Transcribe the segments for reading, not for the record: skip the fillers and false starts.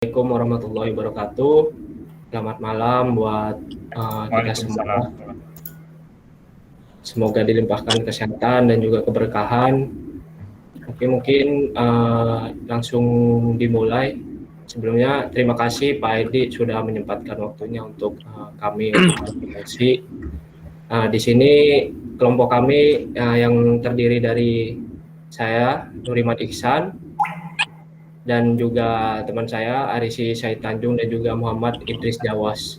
Assalamualaikum warahmatullahi wabarakatuh. Selamat malam buat kita semua. Semoga dilimpahkan kesehatan dan juga keberkahan. Oke, mungkin langsung dimulai. Sebelumnya terima kasih Pak Edi sudah menyempatkan waktunya untuk kami untuk berdiskusi. Di sini kelompok kami yang terdiri dari saya Nuriman Iksan dan juga teman saya Arisi Said Tanjung dan juga Muhammad Idris Jawas.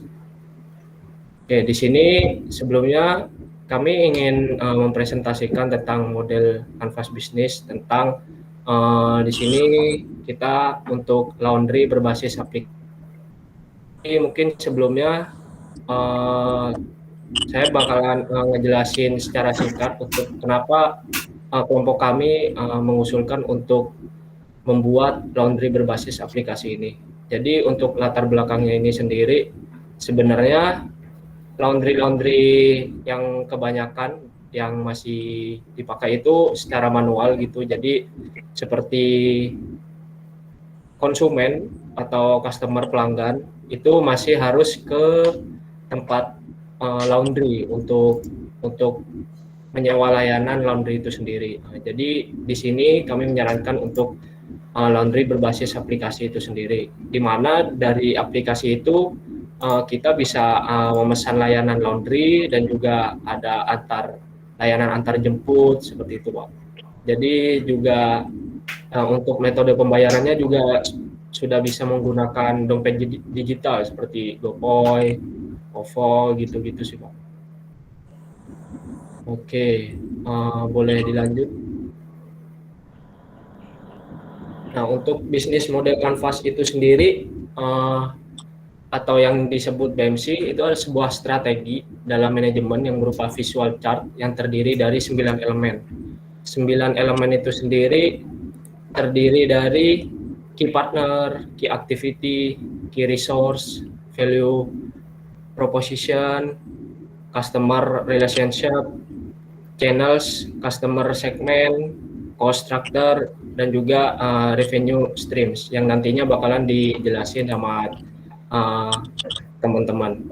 Oke, di sini sebelumnya kami ingin mempresentasikan tentang model kanvas bisnis tentang di sini kita untuk laundry berbasis aplikasi. Mungkin sebelumnya saya bakalan ngejelasin secara singkat untuk kenapa kelompok kami mengusulkan untuk membuat laundry berbasis aplikasi ini. Jadi untuk latar belakangnya ini sendiri, sebenarnya laundry yang kebanyakan yang masih dipakai itu secara manual gitu. Jadi seperti konsumen atau customer pelanggan itu masih harus ke tempat laundry untuk menyewa layanan laundry itu sendiri. Jadi di sini kami menyarankan untuk laundry berbasis aplikasi itu sendiri, di mana dari aplikasi itu kita bisa memesan layanan laundry dan juga ada layanan antar jemput seperti itu, Pak. Jadi juga untuk metode pembayarannya juga sudah bisa menggunakan dompet digital seperti GoPay, OVO gitu-gitu sih, Pak. Oke, boleh dilanjut. Nah, untuk bisnis model kanvas itu sendiri atau yang disebut BMC itu adalah sebuah strategi dalam manajemen yang berupa visual chart yang terdiri dari 9 elemen. 9 elemen itu sendiri terdiri dari key partner, key activity, key resource, value proposition, customer relationship, channels, customer segment, cost structure, dan juga revenue streams yang nantinya bakalan dijelasin sama teman-teman.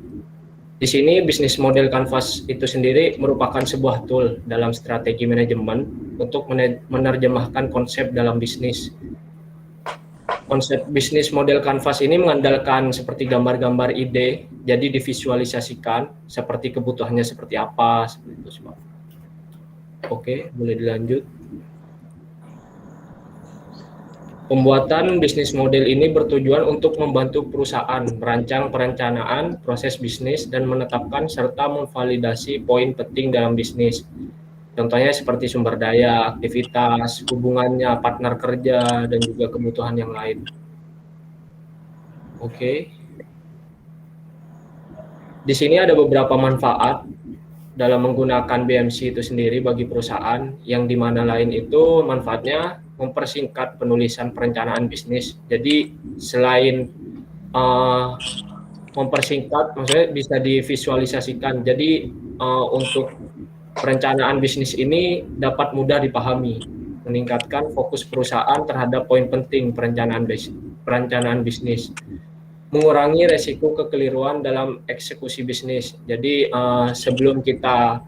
Di sini bisnis model kanvas itu sendiri merupakan sebuah tool dalam strategi manajemen untuk menerjemahkan konsep dalam bisnis. Konsep bisnis model kanvas ini mengandalkan seperti gambar-gambar ide, jadi divisualisasikan seperti kebutuhannya seperti apa, seperti itu. Oke, boleh dilanjut. Pembuatan bisnis model ini bertujuan untuk membantu perusahaan merancang perencanaan, proses bisnis, dan menetapkan serta memvalidasi poin penting dalam bisnis. Contohnya seperti sumber daya, aktivitas, hubungannya, partner kerja, dan juga kebutuhan yang lain. Oke. Di sini ada beberapa manfaat dalam menggunakan BMC itu sendiri bagi perusahaan, yang dimana lain itu manfaatnya mempersingkat penulisan perencanaan bisnis. Jadi selain mempersingkat, maksudnya bisa divisualisasikan. Jadi untuk perencanaan bisnis ini dapat mudah dipahami, meningkatkan fokus perusahaan terhadap poin penting perencanaan bisnis, mengurangi resiko kekeliruan dalam eksekusi bisnis. Jadi sebelum kita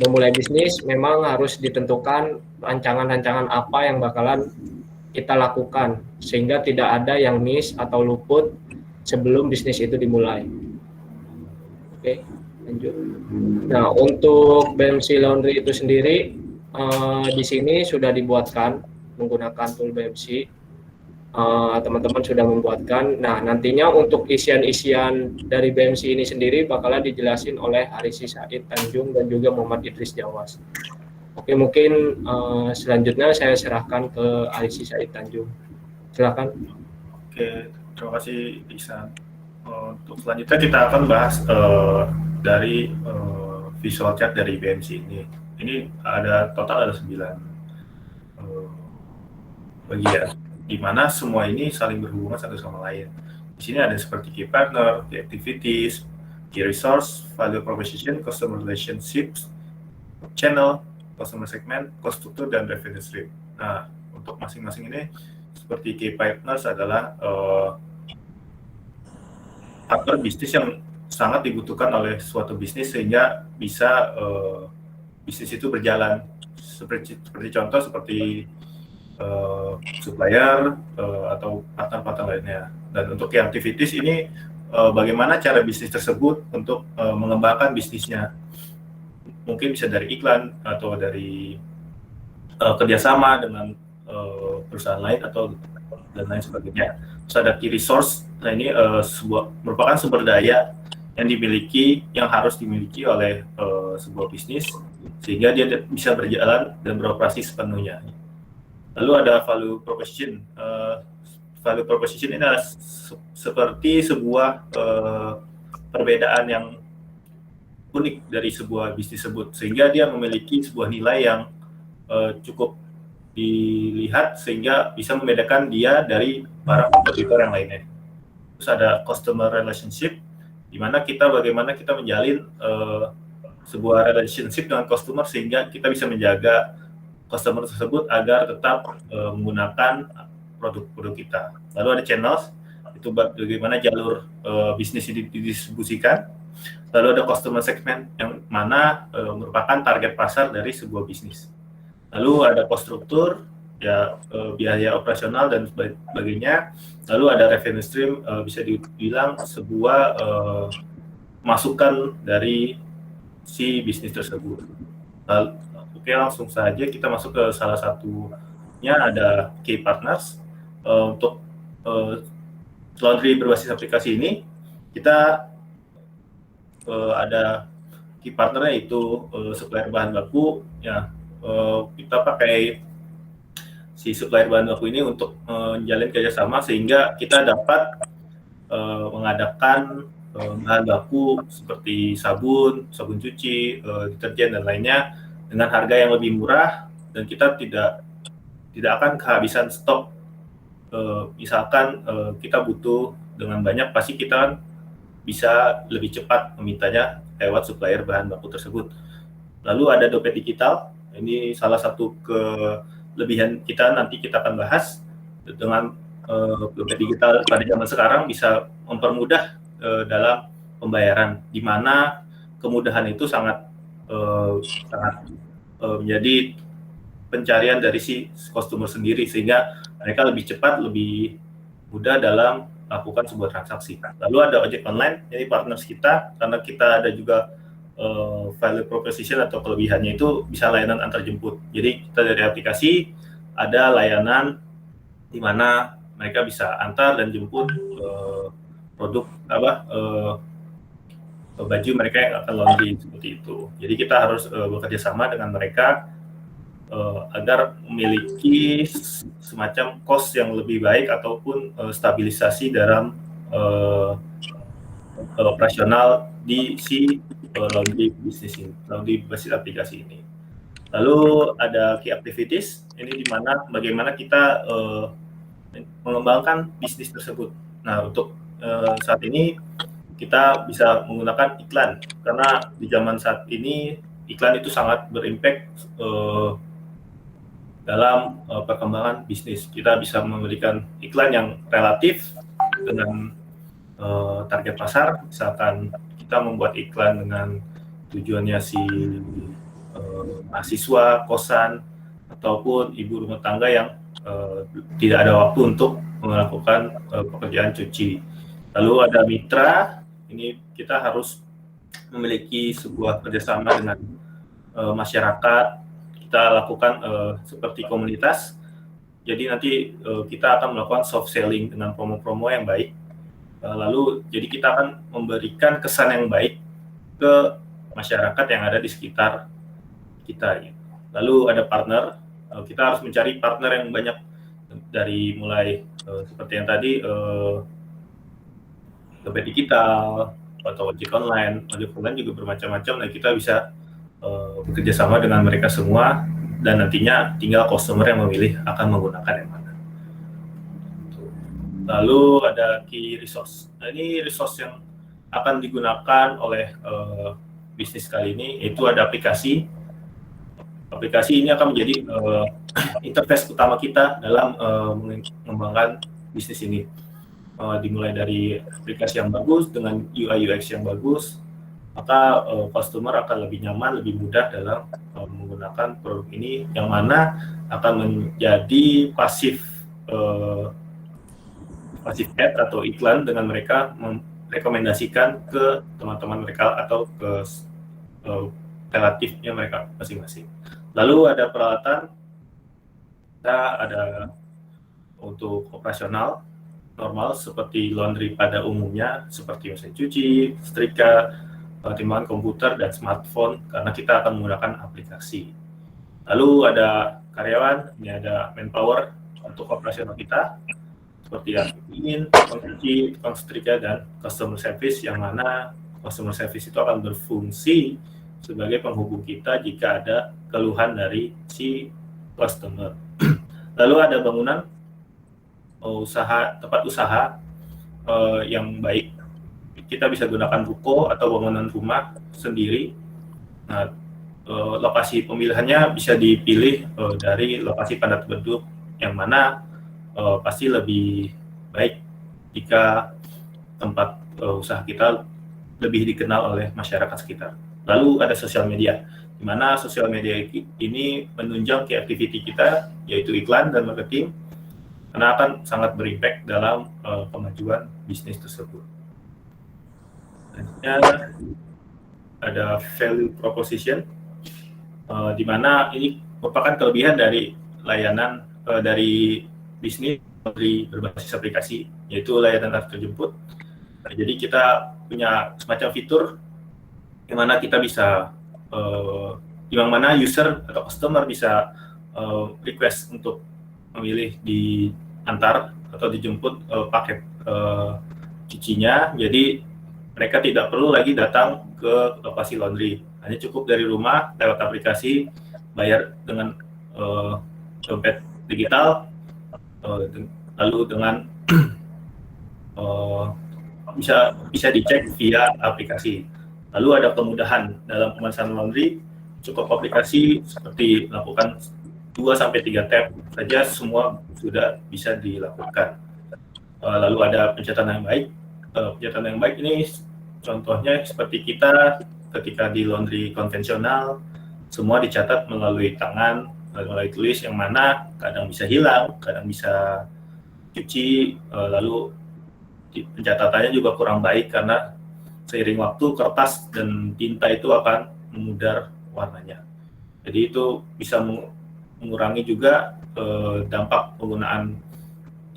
memulai bisnis, memang harus ditentukan rancangan-rancangan apa yang bakalan kita lakukan, sehingga tidak ada yang miss atau luput sebelum bisnis itu dimulai. Oke, lanjut. Nah, untuk BMC Laundry itu sendiri, di sini sudah dibuatkan menggunakan tool BMC. Teman-teman sudah membuatkan. Nah, nantinya untuk isian-isian dari BMC ini sendiri bakalan dijelasin oleh Arisi Said Tanjung dan juga Muhammad Idris Jawas. Oke, mungkin selanjutnya saya serahkan ke Arisi Said Tanjung. Silakan. Oke, terima kasih Iksan. Untuk selanjutnya kita akan bahas dari visual chart dari BMC ini. Ini ada total 9 bagian, di mana semua ini saling berhubungan satu sama lain. Di sini ada seperti key partner, key activities, key resource, value proposition, customer relationships, channel, customer segment, cost structure, dan revenue stream. Nah, untuk masing-masing ini seperti key partners adalah faktor bisnis yang sangat dibutuhkan oleh suatu bisnis sehingga bisa bisnis itu berjalan. Seperti contoh seperti supplier atau partner-partner lainnya. Dan untuk key activities ini bagaimana cara bisnis tersebut untuk mengembangkan bisnisnya. Mungkin bisa dari iklan atau dari kerjasama dengan perusahaan lain atau dan lain sebagainya. Terus ada key resource. Nah ini merupakan sumber daya yang harus dimiliki oleh sebuah bisnis sehingga dia bisa berjalan dan beroperasi sepenuhnya. Lalu ada value proposition. Value proposition ini adalah seperti sebuah perbedaan yang unik dari sebuah bisnis tersebut, sehingga dia memiliki sebuah nilai yang cukup dilihat sehingga bisa membedakan dia dari para kompetitor yang lainnya. Terus ada customer relationship, di mana bagaimana kita menjalin sebuah relationship dengan customer sehingga kita bisa menjaga customer tersebut agar tetap menggunakan produk-produk kita. Lalu ada channels, itu bagaimana jalur bisnis ini didistribusikan. Lalu ada customer segment, yang mana merupakan target pasar dari sebuah bisnis. Lalu ada cost struktur, ya biaya operasional dan sebagainya. Lalu ada revenue stream, bisa dibilang sebuah masukan dari si bisnis tersebut. Oke, langsung saja kita masuk ke salah satunya, ada key partners. Untuk laundry berbasis aplikasi ini, kita ada key partnernya yaitu supplier bahan baku. Ya, kita pakai si supplier bahan baku ini untuk menjalin kerjasama sehingga kita dapat mengadakan bahan baku seperti sabun cuci, deterjen dan lainnya dengan harga yang lebih murah, dan kita tidak akan kehabisan stok. Misalkan kita butuh dengan banyak, pasti kita bisa lebih cepat memintanya lewat supplier bahan baku tersebut. Lalu ada dompet digital, ini salah satu kelebihan kita, nanti kita akan bahas. Dengan dompet digital pada zaman sekarang bisa mempermudah dalam pembayaran, di mana kemudahan itu sangat menjadi pencarian dari si customer sendiri, sehingga mereka lebih cepat, lebih mudah dalam melakukan sebuah transaksi. Lalu ada ojek online, jadi partners kita, karena kita ada juga value proposition atau kelebihannya itu bisa layanan antar jemput. Jadi kita dari aplikasi ada layanan di mana mereka bisa antar dan jemput produk baju mereka yang akan laundry, seperti itu. Jadi kita harus bekerja sama dengan mereka agar memiliki semacam cost yang lebih baik ataupun stabilisasi dalam operasional di si laundry bisnis ini, laundry basis aplikasi ini. Lalu ada key activities, ini di mana bagaimana kita mengembangkan bisnis tersebut. Nah, untuk saat ini kita bisa menggunakan iklan, karena di zaman saat ini iklan itu sangat berimpact dalam perkembangan bisnis. Kita bisa memberikan iklan yang relatif dengan target pasar. Misalkan kita membuat iklan dengan tujuannya si mahasiswa, kosan, ataupun ibu rumah tangga yang tidak ada waktu untuk melakukan pekerjaan cuci. Lalu ada mitra, ini kita harus memiliki sebuah kerjasama dengan masyarakat. Kita lakukan seperti komunitas, jadi nanti kita akan melakukan soft selling dengan promo-promo yang baik. Lalu jadi kita akan memberikan kesan yang baik ke masyarakat yang ada di sekitar kita. Lalu ada partner, kita harus mencari partner yang banyak, dari mulai seperti yang tadi dompet digital atau ojek online juga bermacam-macam, dan kita bisa bekerja sama dengan mereka semua, dan nantinya tinggal customer yang memilih akan menggunakan yang mana. Lalu ada key resource. Nah, ini resource yang akan digunakan oleh bisnis kali ini, yaitu ada aplikasi. Aplikasi ini akan menjadi interface utama kita dalam mengembangkan bisnis ini. dimulai dari aplikasi yang bagus dengan UI UX yang bagus, maka customer akan lebih nyaman, lebih mudah dalam menggunakan produk ini, yang mana akan menjadi pasif ad atau iklan dengan mereka merekomendasikan ke teman-teman mereka atau ke relatifnya mereka masing-masing. Lalu ada peralatan, kita ada untuk operasional normal seperti laundry pada umumnya, seperti mesin cuci, setrika, timbangan komputer, dan smartphone, karena kita akan menggunakan aplikasi. Lalu ada karyawan, ini ada manpower untuk operasional kita, seperti admin, tukang cuci, tukang setrika, dan customer service, yang mana customer service itu akan berfungsi sebagai penghubung kita jika ada keluhan dari si customer. Lalu ada bangunan tempat usaha yang baik. Kita bisa gunakan ruko atau bangunan rumah sendiri. Nah, lokasi pemilihannya bisa dipilih dari lokasi padat penduduk, yang mana pasti lebih baik jika tempat usaha kita lebih dikenal oleh masyarakat sekitar. Lalu ada sosial media, di mana sosial media ini menunjang ke activity kita, yaitu iklan dan marketing, karena akan sangat berimpact dalam kemajuan bisnis tersebut. Selanjutnya ada value proposition, di mana ini merupakan kelebihan dari layanan dari bisnis berbasis aplikasi, yaitu layanan antar jemput. Jadi kita punya semacam fitur di mana kita bisa di mana user atau customer bisa request untuk memilih diantar atau dijemput paket cucinya. Jadi mereka tidak perlu lagi datang ke lokasi laundry, hanya cukup dari rumah lewat aplikasi, bayar dengan dompet digital, lalu dengan bisa dicek via aplikasi. Lalu ada kemudahan dalam pemesanan laundry, cukup aplikasi seperti melakukan 2-3 tab saja, semua sudah bisa dilakukan. Lalu ada pencatatan yang baik. Pencatatan yang baik ini contohnya seperti kita ketika di laundry konvensional, semua dicatat melalui tangan, melalui tulis, yang mana kadang bisa hilang, kadang bisa cuci, lalu pencatatannya juga kurang baik karena seiring waktu kertas dan tinta itu akan memudar warnanya. Jadi itu bisa mengurangi juga dampak penggunaan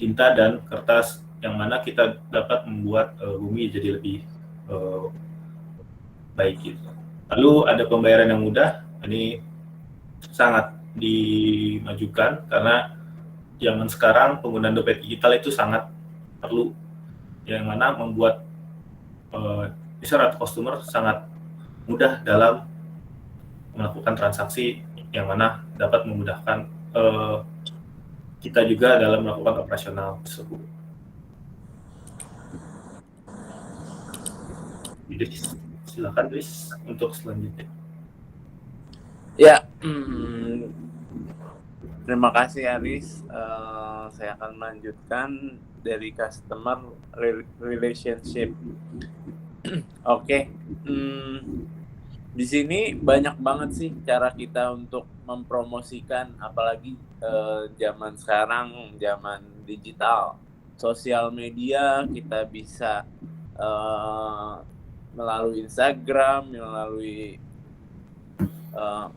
tinta dan kertas, yang mana kita dapat membuat bumi jadi lebih baik gitu. Lalu ada pembayaran yang mudah, ini sangat dimajukan karena zaman sekarang penggunaan dompet digital itu sangat perlu, yang mana membuat user atau customer sangat mudah dalam melakukan transaksi, yang mana dapat memudahkan kita juga dalam melakukan operasional tersebut. Silakan Luis untuk selanjutnya. Ya, terima kasih Aris. Saya akan melanjutkan dari customer relationship. Oke. Di sini banyak banget sih cara kita untuk mempromosikan, apalagi zaman sekarang, zaman digital, sosial media. Kita bisa melalui Instagram, melalui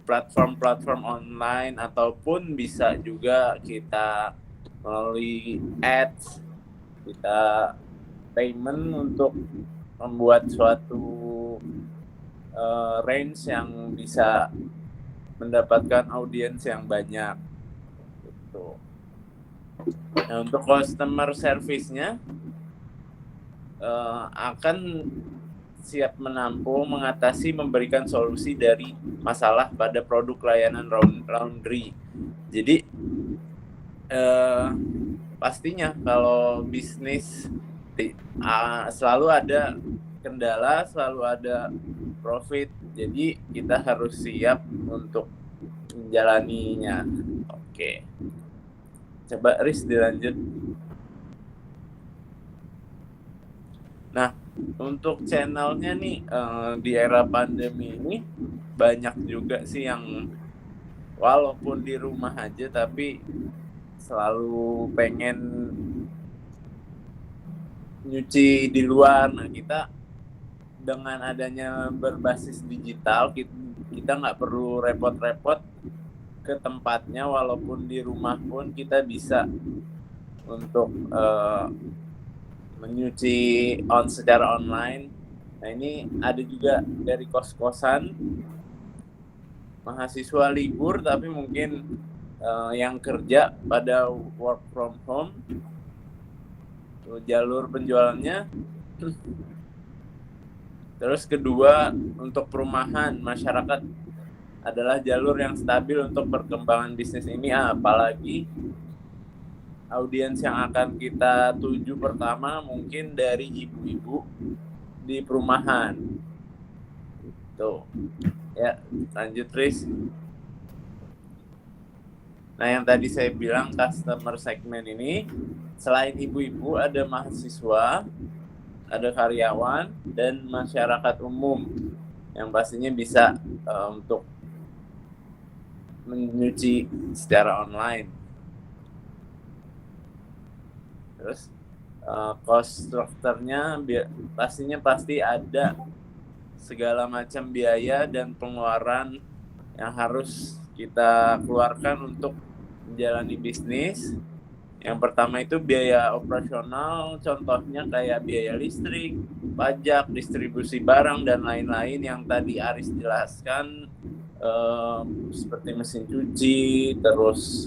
platform-platform online, ataupun bisa juga kita melalui ads, kita payment untuk membuat suatu range yang bisa mendapatkan audiens yang banyak gitu. Nah, untuk customer service-nya akan siap menampung, mengatasi, memberikan solusi dari masalah pada produk layanan laundry. Jadi pastinya kalau bisnis selalu ada kendala, selalu ada profit. Jadi kita harus siap untuk menjalaninya. Oke. Coba Riz dilanjut. Nah, untuk channelnya nih di era pandemi ini banyak juga sih yang walaupun di rumah aja tapi selalu pengen nyuci di luar. Nah, kita dengan adanya berbasis digital, kita nggak perlu repot-repot ke tempatnya, walaupun di rumah pun kita bisa untuk menyuci secara online. Nah, ini ada juga dari kos-kosan, mahasiswa libur tapi mungkin yang kerja pada work from home. Jalur penjualannya. Terus kedua, untuk perumahan masyarakat adalah jalur yang stabil untuk perkembangan bisnis ini, apalagi audiens yang akan kita tuju pertama mungkin dari ibu-ibu di perumahan. Tuh. Ya, lanjut Riz. Nah, yang tadi saya bilang customer segmen ini selain ibu-ibu ada mahasiswa, ada karyawan, dan masyarakat umum yang pastinya bisa untuk menyuci secara online. Terus cost structure-nya pastinya pasti ada segala macam biaya dan pengeluaran yang harus kita keluarkan untuk menjalani bisnis. Yang pertama itu biaya operasional, contohnya kayak biaya listrik, pajak, distribusi barang, dan lain-lain yang tadi Aris jelaskan, seperti mesin cuci, terus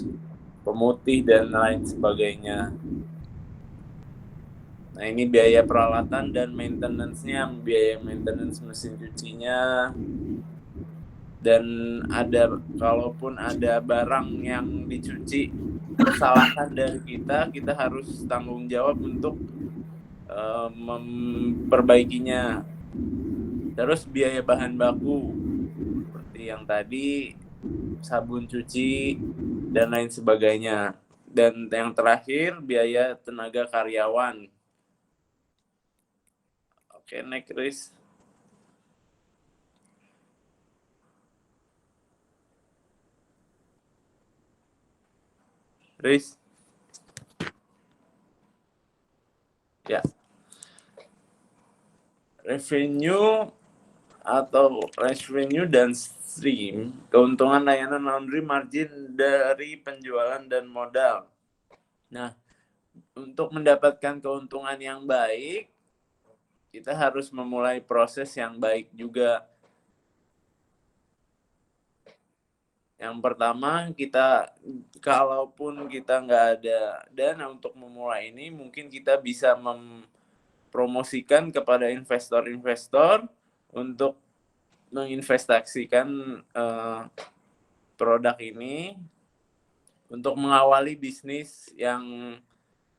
pemutih, dan lain sebagainya. Nah, ini biaya peralatan dan maintenance-nya, biaya maintenance mesin cucinya, dan kalaupun ada barang yang dicuci kesalahan dari kita harus tanggung jawab untuk memperbaikinya. Terus biaya bahan baku seperti yang tadi, sabun cuci dan lain sebagainya. Dan yang terakhir biaya tenaga karyawan. Oke, next Riz. Riz. Ya. Revenue dan stream, keuntungan layanan laundry, margin dari penjualan dan modal. Nah, untuk mendapatkan keuntungan yang baik, kita harus memulai proses yang baik juga. Yang pertama, kalaupun kita nggak ada dana untuk memulai ini, mungkin kita bisa mempromosikan kepada investor-investor untuk menginvestasikan produk ini untuk mengawali bisnis yang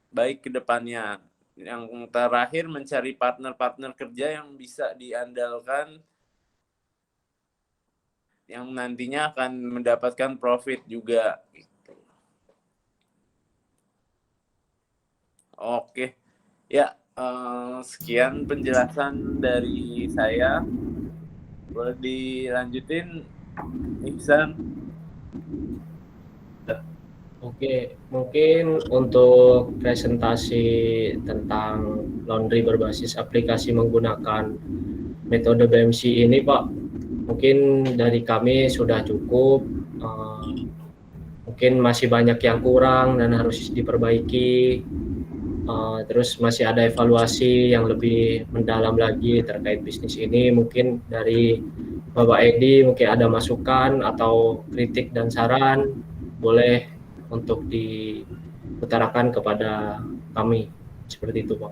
baik ke depannya. Yang terakhir, mencari partner-partner kerja yang bisa diandalkan, yang nantinya akan mendapatkan profit juga. Oke, ya sekian penjelasan dari saya. Boleh dilanjutin, Ihsan? Oke, mungkin untuk presentasi tentang laundry berbasis aplikasi menggunakan metode BMC ini, Pak, mungkin dari kami sudah cukup. Mungkin masih banyak yang kurang dan harus diperbaiki. Terus masih ada evaluasi yang lebih mendalam lagi terkait bisnis ini. Mungkin dari Bapak Edi mungkin ada masukan atau kritik dan saran, boleh untuk diutarakan kepada kami. Seperti itu, Pak.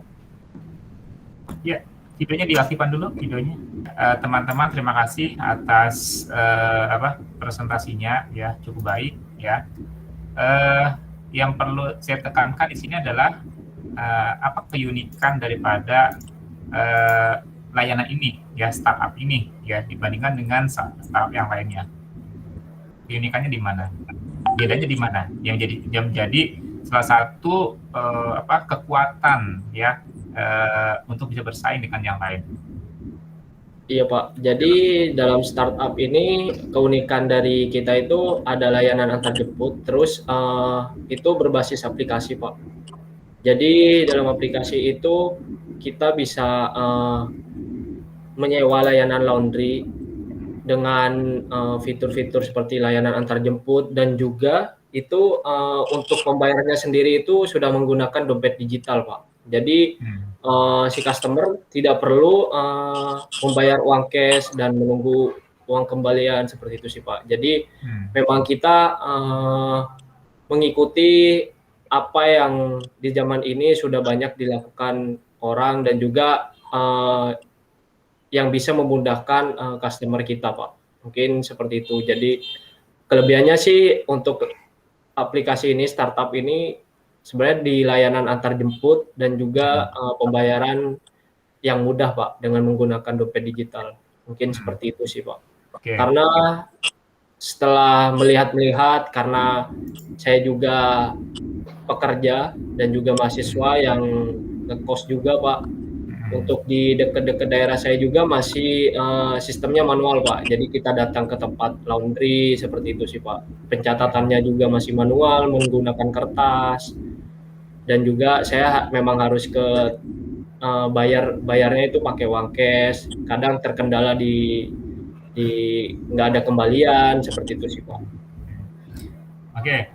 Ya, videonya diaktifkan dulu videonya. Teman-teman, terima kasih atas presentasinya, ya, cukup baik, ya. Yang perlu saya tekankan di sini adalah apa keunikan daripada layanan ini, ya, startup ini, ya, dibandingkan dengan startup yang lainnya. Keunikannya di mana? Bedanya di mana? Yang menjadi salah satu kekuatan, ya, untuk bisa bersaing dengan yang lain? Iya Pak, jadi dalam startup ini keunikan dari kita itu ada layanan antar jemput, terus itu berbasis aplikasi Pak. Jadi dalam aplikasi itu kita bisa menyewa layanan laundry dengan fitur-fitur seperti layanan antar jemput, dan juga itu untuk pembayarannya sendiri itu sudah menggunakan dompet digital Pak. Jadi si customer tidak perlu membayar uang cash dan menunggu uang kembalian seperti itu sih Pak. Jadi memang kita mengikuti apa yang di zaman ini sudah banyak dilakukan orang, dan juga yang bisa memudahkan customer kita Pak. Mungkin seperti itu. Jadi kelebihannya sih untuk aplikasi ini, startup ini sebenarnya di layanan antar jemput dan juga pembayaran yang mudah Pak dengan menggunakan dompet digital. Mungkin seperti itu sih Pak. Oke. Karena setelah melihat-lihat, karena saya juga pekerja dan juga mahasiswa yang ngekos juga Pak. Untuk di dekat-dekat daerah saya juga masih sistemnya manual Pak. Jadi kita datang ke tempat laundry seperti itu sih Pak. Pencatatannya juga masih manual menggunakan kertas. Dan juga saya memang harus ke bayarnya itu pakai uang cash. Kadang terkendala di nggak ada kembalian seperti itu sih Pak. Oke.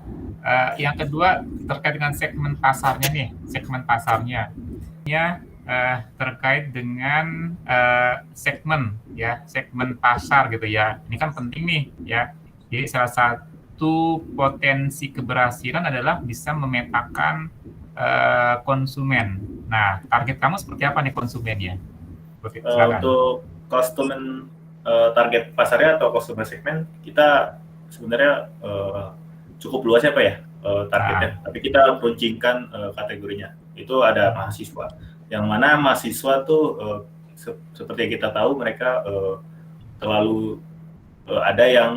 Yang kedua terkait dengan segmen pasarnya nih, segmen pasarnya. Terkait dengan segmen pasar gitu ya. Ini kan penting nih ya. Jadi salah satu potensi keberhasilan adalah bisa memetakan konsumen. Nah, target kamu seperti apa nih konsumennya? Untuk konsumen target pasarnya atau konsumen segmen, kita sebenarnya cukup luas ya Pak ya targetnya. Tapi kita runcingkan kategorinya. Itu ada mahasiswa. Yang mana mahasiswa tuh seperti yang kita tahu mereka terlalu ada yang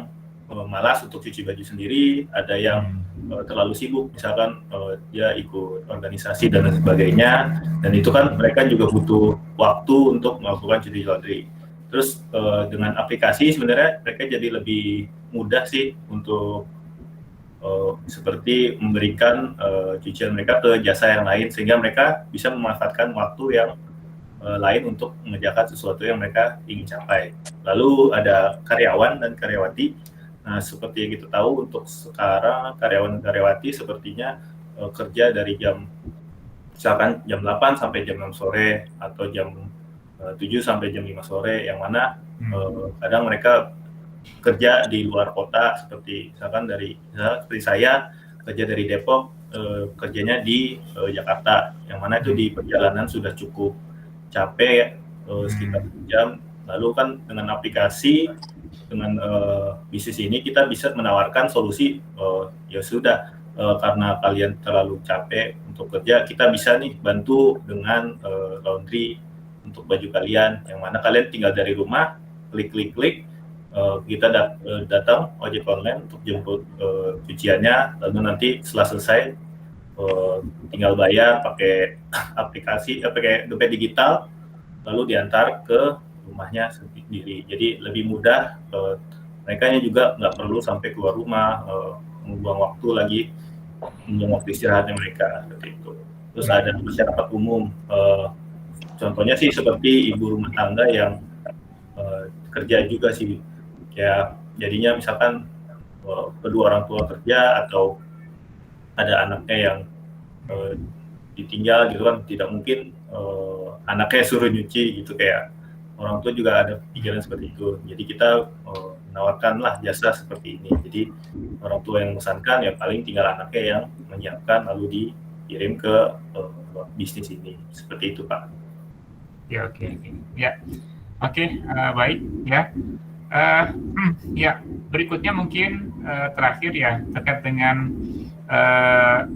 malas untuk cuci baju sendiri, ada yang terlalu sibuk, misalkan dia ikut organisasi dan sebagainya, dan itu kan mereka juga butuh waktu untuk melakukan cuci laundry. Terus dengan aplikasi sebenarnya mereka jadi lebih mudah sih untuk seperti memberikan cucian mereka ke jasa yang lain, sehingga mereka bisa memanfaatkan waktu yang lain untuk mengerjakan sesuatu yang mereka ingin capai. Lalu ada karyawan dan karyawati. Nah, seperti yang kita tahu untuk sekarang karyawan dan karyawati sepertinya kerja dari misalkan jam 8 sampai jam 6 sore atau jam 7 sampai jam 5 sore, yang mana kadang mereka kerja di luar kota, seperti misalkan seperti saya kerja dari Depok, kerjanya di Jakarta, yang mana itu di perjalanan sudah cukup capek sekitar jam. Lalu kan dengan aplikasi, dengan bisnis ini kita bisa menawarkan solusi, ya sudah karena kalian terlalu capek untuk kerja, kita bisa nih bantu dengan laundry untuk baju kalian, yang mana kalian tinggal dari rumah, klik, kita datang ojek online untuk jemput cuciannya, lalu nanti setelah selesai tinggal bayar pakai aplikasi, pakai dompet digital, lalu diantar ke rumahnya sendiri. Jadi lebih mudah, mereka juga nggak perlu sampai keluar rumah, membuang waktu lagi, membuang waktu istirahatnya mereka seperti itu. Terus ada masyarakat umum, contohnya sih seperti ibu rumah tangga yang kerja juga sih. Ya, jadinya misalkan kedua orang tua kerja atau ada anaknya yang ditinggal gitu kan, tidak mungkin anaknya suruh nyuci gitu, kayak orang tua juga ada pikiran seperti itu. Jadi kita menawarkanlah jasa seperti ini. Jadi orang tua yang memesankan ya paling tinggal anaknya yang menyiapkan lalu dikirim ke bisnis ini. Seperti itu Pak. Ya, oke. Ya, oke, baik ya. Ya, berikutnya mungkin terakhir ya, terkait dengan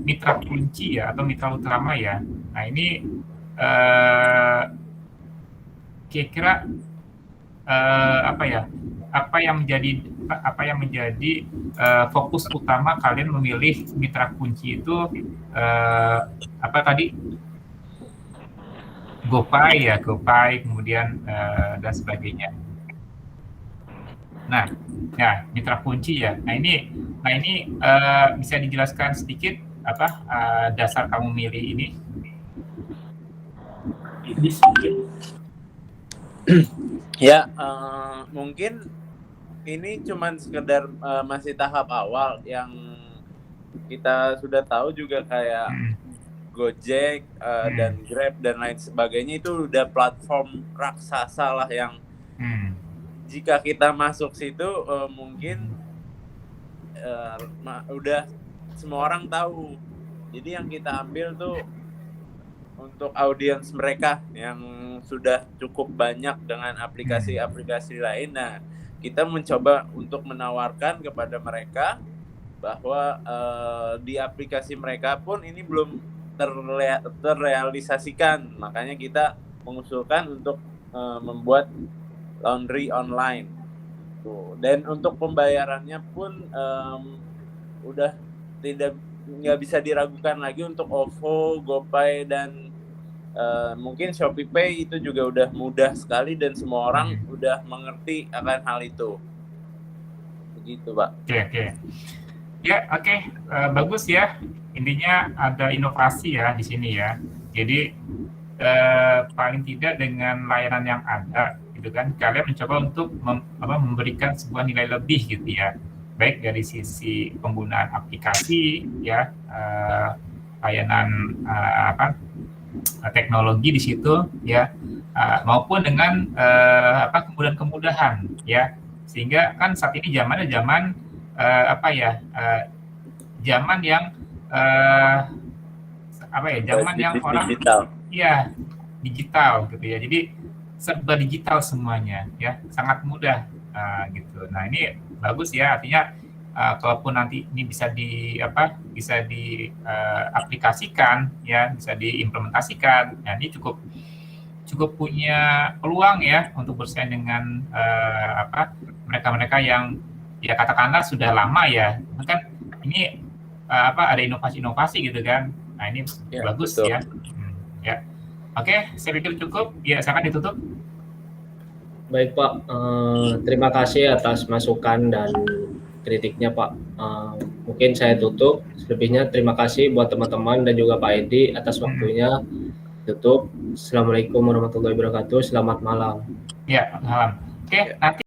mitra kunci ya atau mitra utama ya. Nah, ini kira-kira apa yang menjadi fokus utama kalian memilih mitra kunci itu, apa tadi? GoPay kemudian dan sebagainya. Nah, ya mitra kunci ya. Nah ini bisa dijelaskan sedikit apa dasar kamu milih ini? Ya, mungkin ini cuman sekedar masih tahap awal. Yang kita sudah tahu juga kayak Gojek dan Grab dan lain sebagainya itu udah platform raksasa lah yang jika kita masuk situ mungkin udah semua orang tahu. Jadi yang kita ambil tuh untuk audiens mereka yang sudah cukup banyak dengan aplikasi-aplikasi lain. Nah, kita mencoba untuk menawarkan kepada mereka bahwa di aplikasi mereka pun ini belum terrealisasikan. Makanya kita mengusulkan untuk membuat laundry online. Tuh. Dan untuk pembayarannya pun udah nggak bisa diragukan lagi untuk OVO, GoPay dan mungkin Shopee Pay itu juga udah mudah sekali dan semua orang udah mengerti akan hal itu. Begitu, Pak. Oke. Ya, oke. Bagus ya. Intinya ada inovasi ya di sini ya. Jadi paling tidak dengan layanan yang ada gitu kan, kalian mencoba untuk memberikan sebuah nilai lebih gitu ya, baik dari sisi penggunaan aplikasi ya, layanan teknologi di situ ya, maupun dengan kemudahan ya, sehingga kan saat ini zamannya zaman zaman yang zaman yang orang digital gitu ya, jadi serba digital semuanya ya, sangat mudah gitu. Nah ini bagus ya, artinya kalaupun nanti ini bisa diaplikasikan ya, bisa diimplementasikan, ya ini cukup punya peluang ya untuk bersaing dengan mereka-mereka yang ya katakanlah sudah lama ya, kan ini ada inovasi-inovasi gitu kan. Nah ini ya, bagus betul. Ya. Oke, saya pikir cukup. Ya, silakan ditutup. Baik Pak, terima kasih atas masukan dan kritiknya Pak. Mungkin saya tutup. Selebihnya terima kasih buat teman-teman dan juga Pak Edi atas waktunya. Tutup. Assalamualaikum warahmatullahi wabarakatuh. Selamat malam. Ya, malam. Oke, nanti